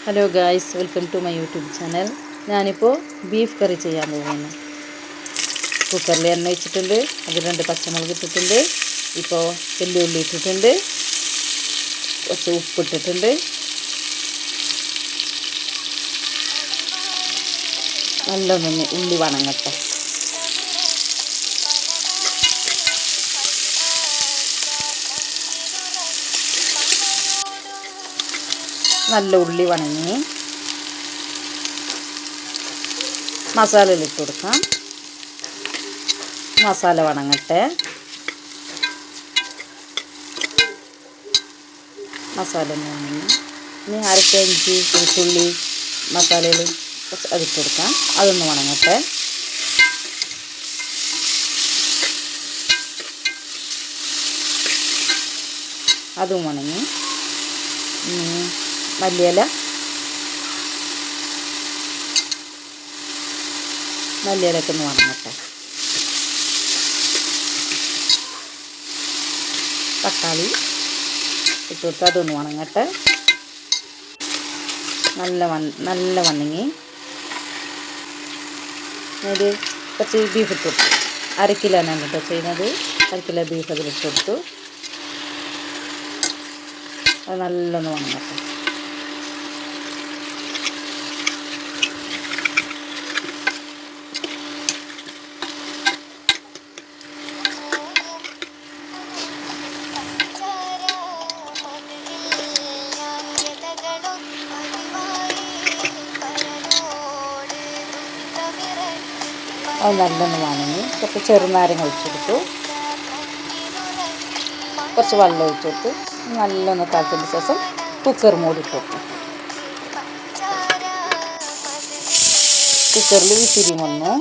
Hello guys, welcome to my YouTube channel. ഞാനിപ്പോൾ beef curry ചെയ്യാൻ പോകുന്നു. കുക്കറിൽ എണ്ണ വെച്ചിട്ടുണ്ട്, അതിൽ 2 പച്ചമുളക് ഇട്ടിട്ടുണ്ട്. ഇപ്പോൾ വെല്ലുള്ളി ഇട്ടിട്ടുണ്ട്, കുറച്ച് ഉപ്പിട്ടിട്ടുണ്ട്. നല്ലൊന്ന് ഉള്ളി വണങ്ങട്ടെ. നല്ല ഉള്ളി വണങ്ങി മസാലയിലിട്ട് കൊടുക്കാം. മസാല വണങ്ങട്ടെ. മസാല വണങ്ങി ഇനി അരക്ക ഇഞ്ചി വെളുത്തുള്ളി മസാലയിൽ കുറച്ച് അതിട്ട് കൊടുക്കാം. അതൊന്ന് വണങ്ങട്ടെ. അതും വണങ്ങി മല്ലിയിലൊക്കെ ഒന്ന് വണങ്ങട്ടെ. തക്കാളി ഇട്ട് കൊടുത്ത് അതൊന്ന് വണങ്ങട്ടെ. നല്ല വണങ്ങി അതിൽ കുറച്ച് ബീഫ് ഇട്ട് കൊടുത്തു. 1/2 കിലോനാണ് കേട്ടോ ചെയ്യുന്നത്. 1/2 കിലോ ബീഫ് അതിലിട്ട് കൊടുത്തു. അത് നല്ലൊന്ന് വണങ്ങട്ടെ. അത് നല്ലൊന്ന് വണങ്ങി കുറച്ച് ചെറുനാരങ്ങ ഒഴിച്ചെടുത്തു. കുറച്ച് വെള്ളം ഒഴിച്ചെടുത്ത് നല്ലൊന്ന് തിളച്ചതിന് ശേഷം കുക്കർ മൂടിയിട്ട് വെക്കും. കുക്കറിൽ വിസിൽ വന്നു.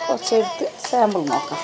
കുറച്ചെടുത്ത് സാമ്പിൾ നോക്കാം.